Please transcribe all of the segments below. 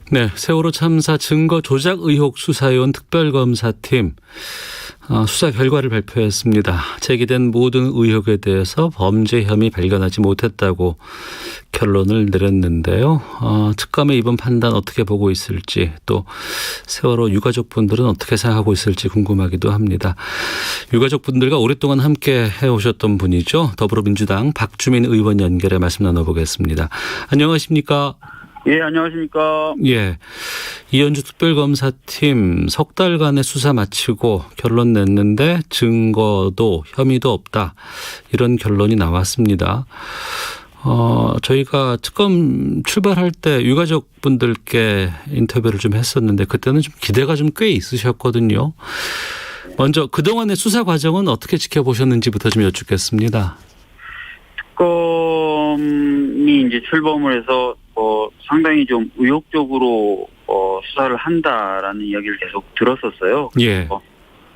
네, 세월호 참사 증거 조작 의혹 수사요원 특별검사팀 수사 결과를 발표했습니다. 제기된 모든 의혹에 대해서 범죄 혐의 발견하지 못했다고 결론을 내렸는데요. 특검의 이번 판단 어떻게 보고 있을지, 또 세월호 유가족분들은 어떻게 생각하고 있을지 궁금하기도 합니다. 유가족분들과 오랫동안 함께 해오셨던 분이죠. 더불어민주당 박주민 의원 연결해 말씀 나눠보겠습니다. 안녕하십니까? 예, 안녕하십니까. 예, 이현주 특별검사팀 석 달간의 수사 마치고 결론 냈는데 증거도 혐의도 없다, 이런 결론이 나왔습니다. 저희가 특검 출발할 때 유가족분들께 인터뷰를 좀 했었는데 그때는 좀 기대가 좀 꽤 있으셨거든요. 먼저 그동안의 수사 과정은 어떻게 지켜보셨는지부터 좀 여쭙겠습니다. 특검이 이제 출범을 해서 상당히 좀 의욕적으로 수사를 한다라는 이야기를 계속 들었었어요. 예.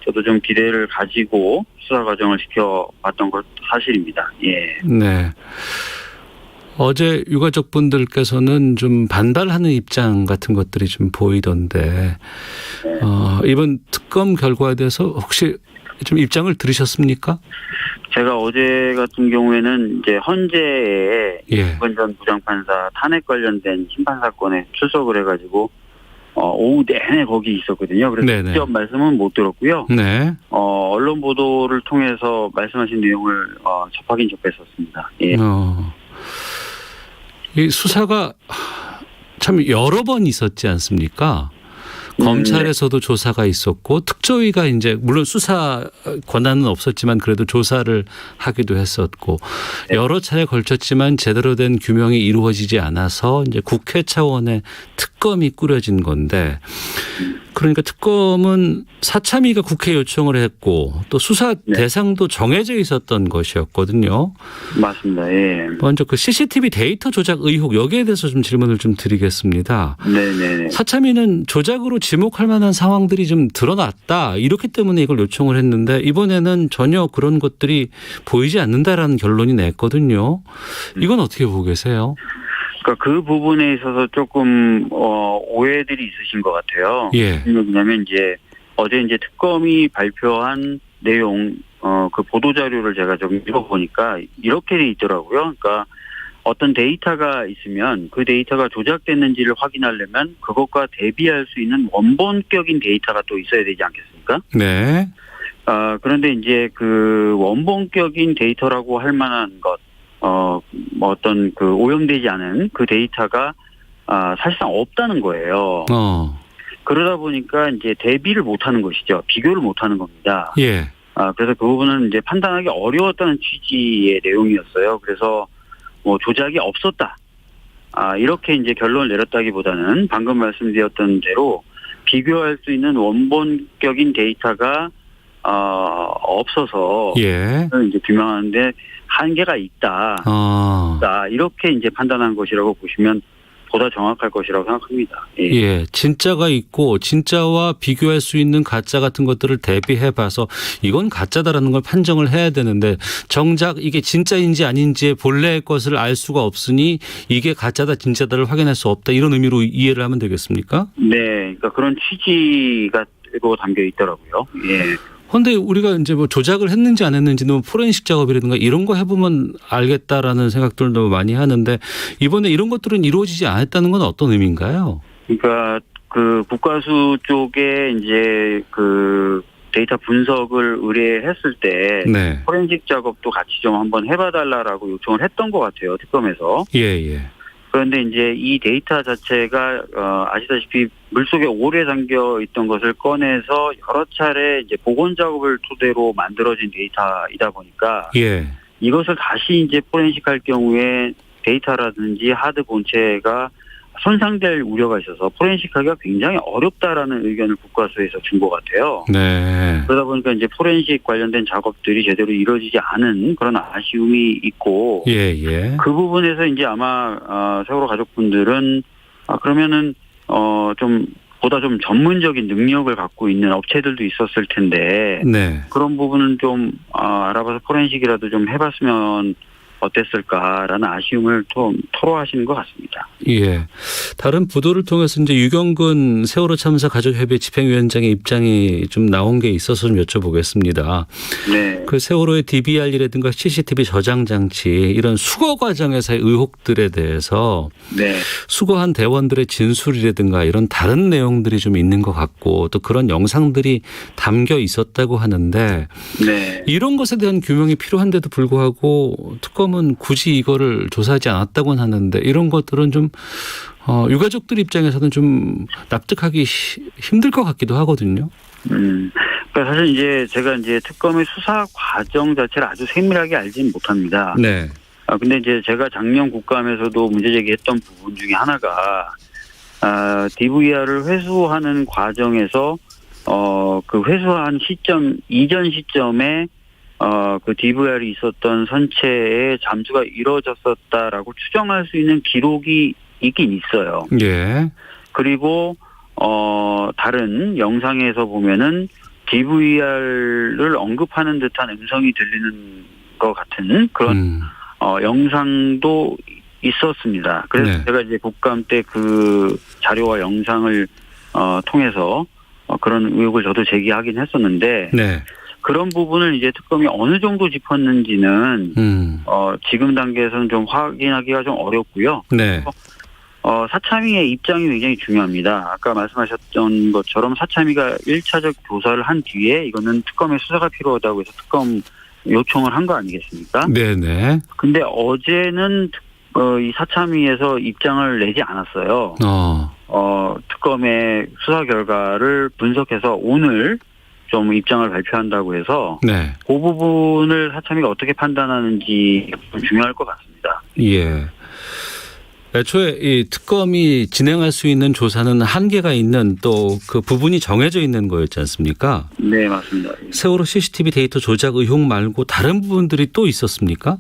저도 좀 기대를 가지고 수사 과정을 지켜봤던 것 사실입니다. 예. 네. 어제 유가족분들께서는 좀 반발하는 입장 같은 것들이 좀 보이던데, 이번 특검 결과에 대해서 혹시 좀 입장을 들으셨습니까? 제가 어제 같은 경우에는 이제 헌재에 예. 이건전 부장판사 탄핵 관련된 심판 사건에 출석을 해가지고 오후 내내 거기 있었거든요. 그래서 네네. 직접 말씀은 못 들었고요. 네. 언론 보도를 통해서 말씀하신 내용을 접하긴 접했었습니다. 예. 이 수사가 참 여러 번 있었지 않습니까? 검찰에서도 조사가 있었고 특조위가 이제 물론 수사 권한은 없었지만 그래도 조사를 하기도 했었고 여러 차례 걸쳤지만 제대로 된 규명이 이루어지지 않아서 이제 국회 차원의 특검이 꾸려진 건데, 그러니까 특검은 사참위가 국회 요청을 했고 또 수사 대상도 정해져 있었던 것이었거든요. 맞습니다. 예. 먼저 그 CCTV 데이터 조작 의혹, 여기에 대해서 좀 질문을 좀 드리겠습니다. 네네. 사참위는 조작으로 지목할 만한 상황들이 좀 드러났다, 이렇기 때문에 이걸 요청을 했는데 이번에는 전혀 그런 것들이 보이지 않는다라는 결론이 냈거든요. 이건 어떻게 보고 계세요? 그러니까 그 부분에 있어서 조금 오해들이 있으신 것 같아요. 예. 왜냐하면 이제 어제 이제 특검이 발표한 내용 그 보도 자료를 제가 좀 읽어보니까 이렇게 돼 있더라고요. 그러니까 어떤 데이터가 있으면 그 데이터가 조작됐는지를 확인하려면 그것과 대비할 수 있는 원본격인 데이터가 또 있어야 되지 않겠습니까? 네. 그런데 이제 그 원본격인 데이터라고 할 만한 것, 어떤 그 오염되지 않은 그 데이터가 사실상 없다는 거예요. 그러다 보니까 이제 대비를 못하는 것이죠. 비교를 못하는 겁니다. 예. 그래서 그 부분은 이제 판단하기 어려웠다는 취지의 내용이었어요. 그래서 조작이 없었다, 이렇게 이제 결론을 내렸다기보다는 방금 말씀드렸던 대로 비교할 수 있는 원본격인 데이터가 없어서 예. 이제 규명하는데 한계가 있다. 이렇게 이제 판단한 것이라고 보시면 보다 정확할 것이라고 생각합니다. 예. 예, 진짜가 있고 진짜와 비교할 수 있는 가짜 같은 것들을 대비해봐서 이건 가짜다라는 걸 판정을 해야 되는데 정작 이게 진짜인지 아닌지의 본래의 것을 알 수가 없으니 이게 가짜다 진짜다를 확인할 수 없다, 이런 의미로 이해를 하면 되겠습니까? 네, 그러니까 그런 취지가 담겨 있더라고요. 예. 그런데 우리가 이제 뭐 조작을 했는지 안 했는지는 포렌식 작업이라든가 이런 거 해보면 알겠다라는 생각들도 많이 하는데 이번에 이런 것들은 이루어지지 않았다는 건 어떤 의미인가요? 그러니까 그 국가수 쪽에 이제 그 데이터 분석을 의뢰했을 때 네. 포렌식 작업도 같이 좀 한번 해봐달라고 요청을 했던 것 같아요, 특검에서. 예. 그런데 이제 이 데이터 자체가 아시다시피 물속에 오래 잠겨 있던 것을 꺼내서 여러 차례 이제 복원 작업을 토대로 만들어진 데이터이다 보니까 예. 이것을 다시 이제 포렌식할 경우에 데이터라든지 하드 본체가 손상될 우려가 있어서 포렌식하기가 굉장히 어렵다라는 의견을 국과수에서 준 것 같아요. 네. 그러다 보니까 이제 포렌식 관련된 작업들이 제대로 이루어지지 않은 그런 아쉬움이 있고, 예. 그 부분에서 이제 아마 세월호 가족분들은 그러면은 좀 보다 좀 전문적인 능력을 갖고 있는 업체들도 있었을 텐데, 네. 그런 부분은 좀 알아봐서 포렌식이라도 좀 해봤으면 어땠을까라는 아쉬움을 좀 토로하시는 것 같습니다. 예. 다른 보도를 통해서 이제 유경근 세월호 참사 가족협의 집행위원장의 입장이 좀 나온 게 있어서 좀 여쭤보겠습니다. 네. 그 세월호의 DVR이라든가 CCTV 저장 장치 이런 수거 과정에서의 의혹들에 대해서 네. 수거한 대원들의 진술이라든가 이런 다른 내용들이 좀 있는 것 같고 또 그런 영상들이 담겨 있었다고 하는데 네. 이런 것에 대한 규명이 필요한데도 불구하고 특검은 굳이 이거를 조사하지 않았다고는 하는데 이런 것들은 좀 유가족들 입장에서는 좀 납득하기 힘들 것 같기도 하거든요. 그러니까 사실 이제 제가 이제 특검의 수사 과정 자체를 아주 세밀하게 알지는 못합니다. 네. 근데 이제 제가 작년 국감에서도 문제 제기했던 부분 중에 하나가 DVR을 회수하는 과정에서 그 회수한 시점 이전 시점에 그 DVR이 있었던 선체에 잠수가 이루어졌었다라고 추정할 수 있는 기록이 있긴 있어요. 예. 그리고 다른 영상에서 보면은 DVR을 언급하는 듯한 음성이 들리는 것 같은 그런 영상도 있었습니다. 그래서 네. 제가 이제 국감 때 그 자료와 영상을 통해서 그런 의혹을 저도 제기하긴 했었는데 네. 그런 부분을 이제 특검이 어느 정도 짚었는지는 지금 단계에서는 좀 확인하기가 좀 어렵고요. 네. 사참위의 입장이 굉장히 중요합니다. 아까 말씀하셨던 것처럼 사참위가 1차적 조사를 한 뒤에 이거는 특검의 수사가 필요하다고 해서 특검 요청을 한 거 아니겠습니까? 네네. 근데 어제는 이 사참위에서 입장을 내지 않았어요. 특검의 수사 결과를 분석해서 오늘 좀 입장을 발표한다고 해서 네. 그 부분을 사참위가 어떻게 판단하는지 좀 중요할 것 같습니다. 예. 애초에 이 특검이 진행할 수 있는 조사는 한계가 있는 또 그 부분이 정해져 있는 거였지 않습니까? 네, 맞습니다. 세월호 CCTV 데이터 조작 의혹 말고 다른 부분들이 또 있었습니까?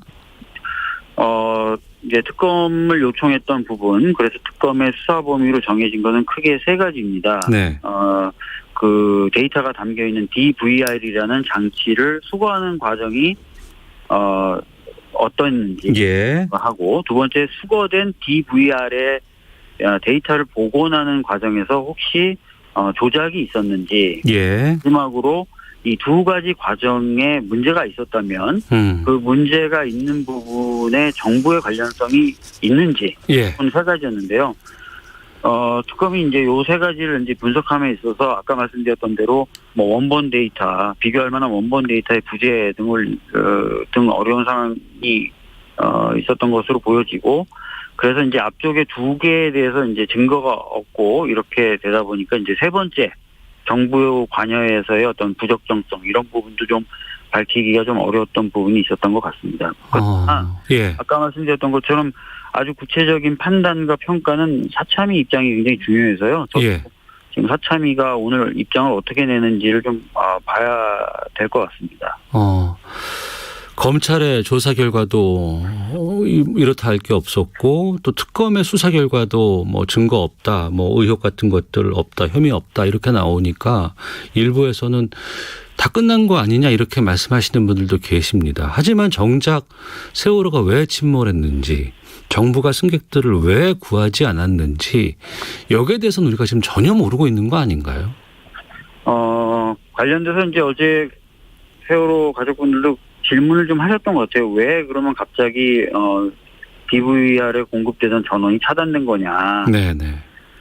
이제 특검을 요청했던 부분, 그래서 특검의 수사 범위로 정해진 것은 크게 세 가지입니다. 네. 그 데이터가 담겨 있는 DVR이라는 장치를 수거하는 과정이 어떤지 예. 하고, 두 번째 수거된 DVR의 데이터를 복원하는 과정에서 혹시 조작이 있었는지, 예. 마지막으로 이 두 가지 과정에 문제가 있었다면 그 문제가 있는 부분에 정부의 관련성이 있는지, 예. 세 가지였는데요. 특검이 이제 요 세 가지를 이제 분석함에 있어서 아까 말씀드렸던 대로 뭐 원본 데이터, 비교할 만한 원본 데이터의 부재 등을 등 어려운 상황이 있었던 것으로 보여지고, 그래서 이제 앞쪽에 두 개에 대해서 이제 증거가 없고 이렇게 되다 보니까 이제 세 번째 정부 관여에서의 어떤 부적정성 이런 부분도 좀 밝히기가 좀 어려웠던 부분이 있었던 것 같습니다. 예. 아까 말씀드렸던 것처럼 아주 구체적인 판단과 평가는 사참위 입장이 굉장히 중요해서요. 예. 지금 사참위가 오늘 입장을 어떻게 내는지를 좀 봐야 될 것 같습니다. 검찰의 조사 결과도 이렇다 할 게 없었고 또 특검의 수사 결과도 뭐 증거 없다, 뭐 의혹 같은 것들 없다, 혐의 없다 이렇게 나오니까 일부에서는 다 끝난 거 아니냐 이렇게 말씀하시는 분들도 계십니다. 하지만 정작 세월호가 왜 침몰했는지, 정부가 승객들을 왜 구하지 않았는지 여기에 대해서는 우리가 지금 전혀 모르고 있는 거 아닌가요? 관련돼서 이제 어제 세월호 가족분들도 질문을 좀 하셨던 것 같아요. 왜 그러면 갑자기 DVR에 공급되던 전원이 차단된 거냐. 네네.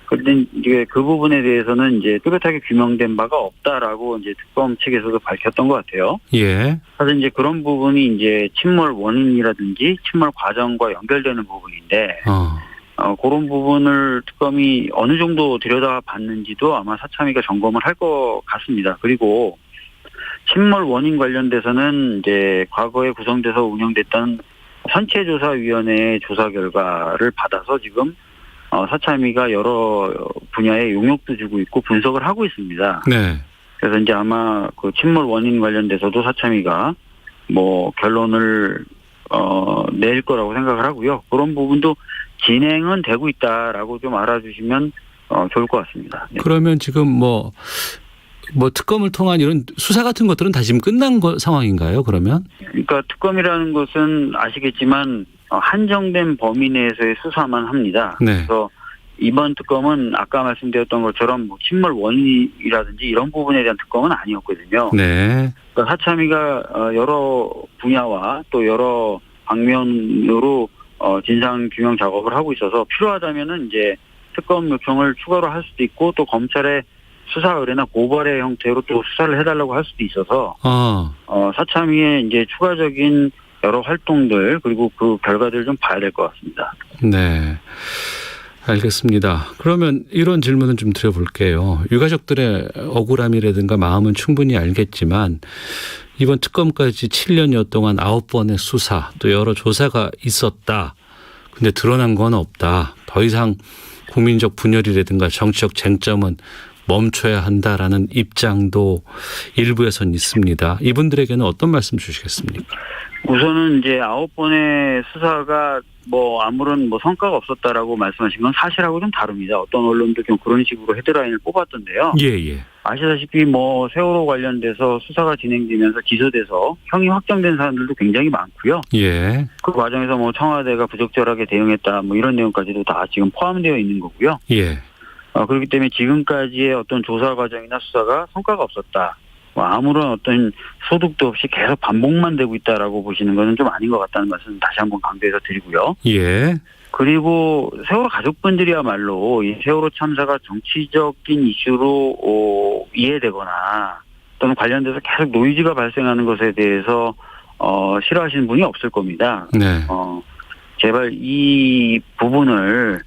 그런데 이제 그 부분에 대해서는 이제 뚜렷하게 규명된 바가 없다라고 이제 특검 측에서도 밝혔던 것 같아요. 예. 사실 이제 그런 부분이 이제 침몰 원인이라든지 침몰 과정과 연결되는 부분인데, 그런 부분을 특검이 어느 정도 들여다봤는지도 아마 사참위가 점검을 할 것 같습니다. 그리고 침몰 원인 관련돼서는 이제 과거에 구성돼서 운영됐던 선체조사위원회의 조사 결과를 받아서 지금 사참위가 여러 분야에 용역도 주고 있고 분석을 하고 있습니다. 네. 그래서 이제 아마 그 침몰 원인 관련돼서도 사참위가 뭐 결론을 낼 거라고 생각을 하고요. 그런 부분도 진행은 되고 있다라고 좀 알아주시면 좋을 것 같습니다. 네. 그러면 지금 뭐 특검을 통한 이런 수사 같은 것들은 다 지금 끝난 상황인가요? 그러면? 그러니까 특검이라는 것은 아시겠지만 한정된 범위 내에서의 수사만 합니다. 네. 그래서 이번 특검은 아까 말씀드렸던 것처럼 뭐 침몰 원인이라든지 이런 부분에 대한 특검은 아니었거든요. 네. 그러니까 사참위가 여러 분야와 또 여러 방면으로 진상 규명 작업을 하고 있어서 필요하다면은 이제 특검 요청을 추가로 할 수도 있고 또 검찰의 수사 의뢰나 고발의 형태로 또 수사를 해달라고 할 수도 있어서 사참위의 이제 추가적인 여러 활동들 그리고 그 결과들을 좀 봐야 될 것 같습니다. 네. 알겠습니다. 그러면 이런 질문을 좀 드려볼게요. 유가족들의 억울함이라든가 마음은 충분히 알겠지만 이번 특검까지 7년여 동안 9번의 수사 또 여러 조사가 있었다. 근데 드러난 건 없다. 더 이상 국민적 분열이라든가 정치적 쟁점은 멈춰야 한다라는 입장도 일부에선 있습니다. 이분들에게는 어떤 말씀 주시겠습니까? 우선은 이제 9번의 수사가 뭐 아무런 뭐 성과가 없었다라고 말씀하신 건 사실하고 좀 다릅니다. 어떤 언론도 좀 그런 식으로 헤드라인을 뽑았던데요. 예. 아시다시피 뭐 세월호 관련돼서 수사가 진행되면서 기소돼서 형이 확정된 사람들도 굉장히 많고요. 예. 그 과정에서 뭐 청와대가 부적절하게 대응했다 뭐 이런 내용까지도 다 지금 포함되어 있는 거고요. 예. 그렇기 때문에 지금까지의 어떤 조사 과정이나 수사가 성과가 없었다. 뭐 아무런 어떤 소득도 없이 계속 반복만 되고 있다라고 보시는 것은 좀 아닌 것 같다는 말씀 다시 한번 강조해서 드리고요. 예. 그리고 세월호 가족분들이야말로 이 세월호 참사가 정치적인 이슈로 이해되거나 또는 관련돼서 계속 노이즈가 발생하는 것에 대해서 싫어하시는 분이 없을 겁니다. 네. 제발 이 부분을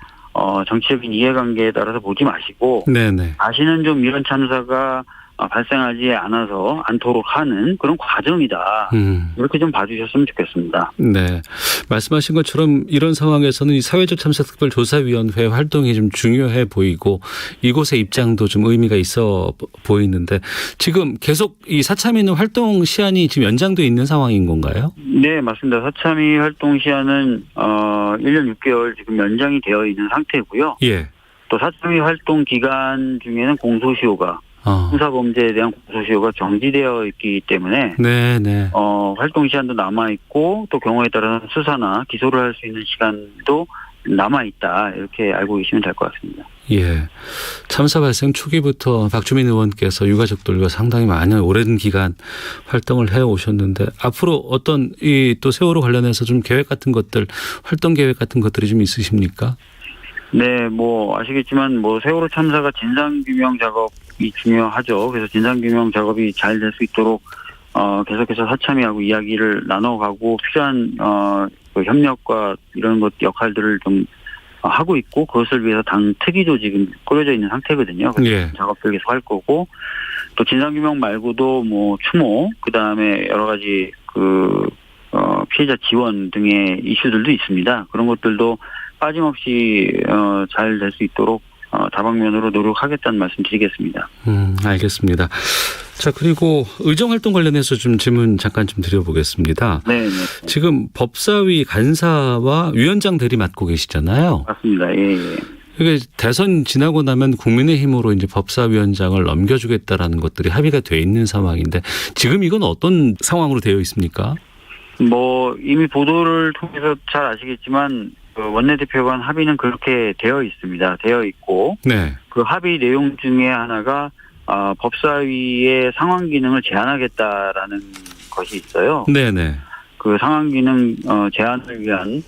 정치적인 이해관계에 따라서 보지 마시고 네네. 다시는 좀 이런 참사가 발생하지 않도록 하는 그런 과정이다. 이렇게 좀 봐주셨으면 좋겠습니다. 네. 말씀하신 것처럼 이런 상황에서는 이 사회적 참사특별조사위원회 활동이 좀 중요해 보이고 이곳의 입장도 좀 의미가 있어 보이는데 지금 계속 이 사참위는 활동 시한이 지금 연장돼 있는 상황인 건가요? 네, 맞습니다. 사참위 활동 시한은 1년 6개월 지금 연장이 되어 있는 상태고요. 예. 또 사참위 활동 기간 중에는 공소시효가 형사범죄에 대한 공소시효가 정지되어 있기 때문에 네네. 활동 시한도 남아 있고 또 경우에 따라서는 수사나 기소를 할 수 있는 시간도 남아 있다 이렇게 알고 계시면 될 것 같습니다. 예. 참사 발생 초기부터 박주민 의원께서 유가족들과 상당히 많은 오랜 기간 활동을 해 오셨는데 앞으로 어떤 이 또 세월호 관련해서 좀 계획 같은 것들 활동 계획 같은 것들이 좀 있으십니까? 네, 뭐 아시겠지만 뭐 세월호 참사가 진상규명 작업이 중요하죠. 그래서 진상규명 작업이 잘 될 수 있도록 계속해서 사참위하고 이야기를 나눠가고 필요한 그 협력과 이런 것 역할들을 좀 하고 있고 그것을 위해서 당 특위도 지금 꾸려져 있는 상태거든요. 예. 작업들 계속 할 거고 또 진상규명 말고도 뭐 추모 그다음에 여러 가지 그 피해자 지원 등의 이슈들도 있습니다. 그런 것들도 빠짐없이 잘 될 수 있도록 다방면으로 노력하겠다는 말씀 드리겠습니다. 알겠습니다. 자, 그리고 의정활동 관련해서 좀 질문 잠깐 좀 드려보겠습니다. 네. 지금 법사위 간사와 위원장 대리 맡고 계시잖아요. 맞습니다. 예. 이게 대선 지나고 나면 국민의힘으로 이제 법사위원장을 넘겨주겠다라는 것들이 합의가 돼 있는 상황인데 지금 이건 어떤 상황으로 되어 있습니까? 뭐 이미 보도를 통해서 잘 아시겠지만 그 원내대표 간 합의는 그렇게 되어 있습니다. 되어 있고 네. 그 합의 내용 중에 하나가 법사위의 상황 기능을 제한하겠다라는 것이 있어요. 네네. 그 상황 기능 제한을 위한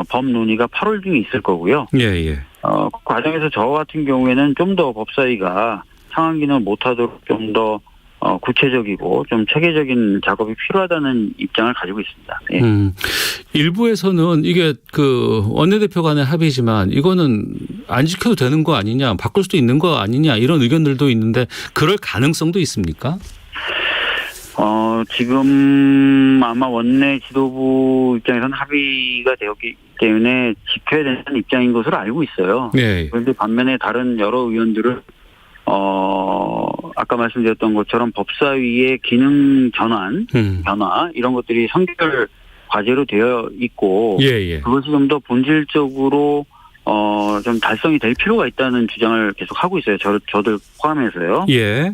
법 논의가 8월 중에 있을 거고요. 예. 그 과정에서 저 같은 경우에는 좀 더 법사위가 상황 기능을 못하도록 좀 더 구체적이고 좀 체계적인 작업이 필요하다는 입장을 가지고 있습니다. 예. 일부에서는 이게 그 원내대표 간의 합의지만 이거는 안 지켜도 되는 거 아니냐, 바꿀 수도 있는 거 아니냐 이런 의견들도 있는데 그럴 가능성도 있습니까? 지금 아마 원내 지도부 입장에서는 합의가 되었기 때문에 지켜야 되는 입장인 것으로 알고 있어요. 네. 그런데 반면에 다른 여러 의원들은 아까 말씀드렸던 것처럼 법사위의 기능 전환, 변화 이런 것들이 선결 과제로 되어 있고 예. 그것이 좀 더 본질적으로 좀 달성이 될 필요가 있다는 주장을 계속 하고 있어요. 저들 포함해서요. 예.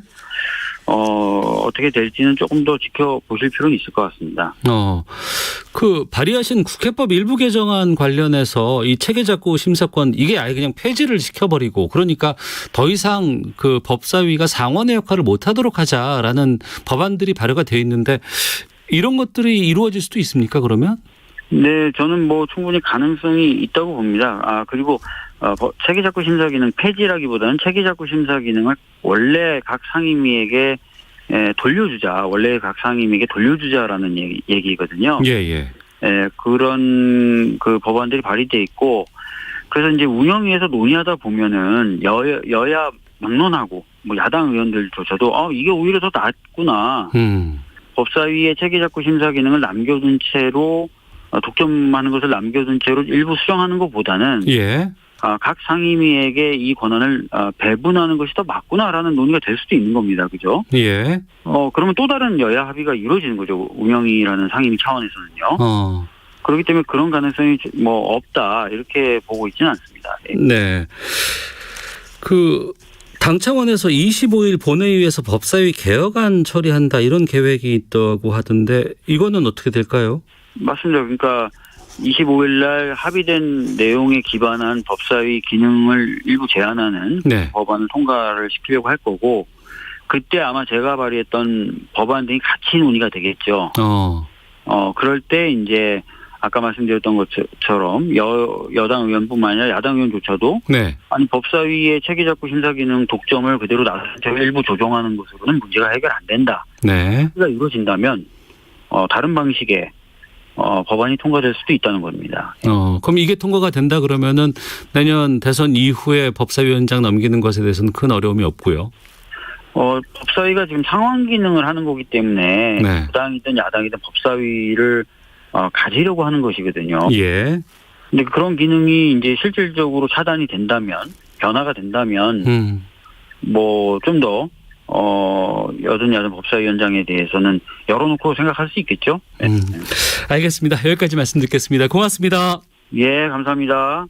어떻게 될지는 조금 더 지켜보실 필요는 있을 것 같습니다. 그 발의하신 국회법 일부 개정안 관련해서 이 체계작구 심사권 이게 아예 그냥 폐지를 시켜버리고 그러니까 더 이상 그 법사위가 상원의 역할을 못하도록 하자라는 법안들이 발의가 돼 있는데 이런 것들이 이루어질 수도 있습니까 그러면? 네, 저는 뭐 충분히 가능성이 있다고 봅니다. 그리고 체계작구 심사 기능 폐지라기보다는 체계작구 심사 기능을 원래 각 상임위에게 돌려주자, 원래 각 상임위에게 돌려주자라는 얘기거든요. 예. 그런 그 법안들이 발의돼 있고, 그래서 이제 운영위에서 논의하다 보면은 여야 막론하고 뭐 야당 의원들조차도 이게 오히려 더 낫구나. 법사위의 체계작구 심사 기능을 남겨둔 채로 독점하는 것을 남겨둔 채로 일부 수정하는 것보다는 각 상임위에게 이 권한을 배분하는 것이 더 맞구나라는 논의가 될 수도 있는 겁니다. 그죠? 예. 그러면 또 다른 여야 합의가 이루어지는 거죠. 운영위라는 상임위 차원에서는요. 그렇기 때문에 그런 가능성이 뭐 없다 이렇게 보고 있지는 않습니다. 네. 그 당 차원에서 25일 본회의에서 법사위 개혁안 처리한다 이런 계획이 있다고 하던데 이거는 어떻게 될까요? 맞습니다. 그러니까 25일 날 합의된 내용에 기반한 법사위 기능을 일부 제한하는 법안을 통과를 시키려고 할 거고 그때 아마 제가 발의했던 법안 등이 같이 논의가 되겠죠. 그럴 때 이제 아까 말씀드렸던 것처럼 여당 의원뿐만 아니라 야당 의원조차도 아니 법사위의 체계작구 심사 기능 독점을 그대로 일부 조정하는 것으로는 문제가 해결 안 된다. 가 이루어진다면 다른 방식의 법안이 통과될 수도 있다는 겁니다. 그럼 이게 통과가 된다 그러면은 내년 대선 이후에 법사위원장 넘기는 것에 대해서는 큰 어려움이 없고요. 법사위가 지금 상원 기능을 하는 거기 때문에 여당이든 야당이든 법사위를 가지려고 하는 것이거든요. 근데 그런 기능이 이제 실질적으로 차단이 된다면, 변화가 된다면, 뭐 좀 더 여든 야든 법사위원장에 대해서는 열어놓고 생각할 수 있겠죠. 알겠습니다. 여기까지 말씀 듣겠습니다. 고맙습니다. 예, 감사합니다.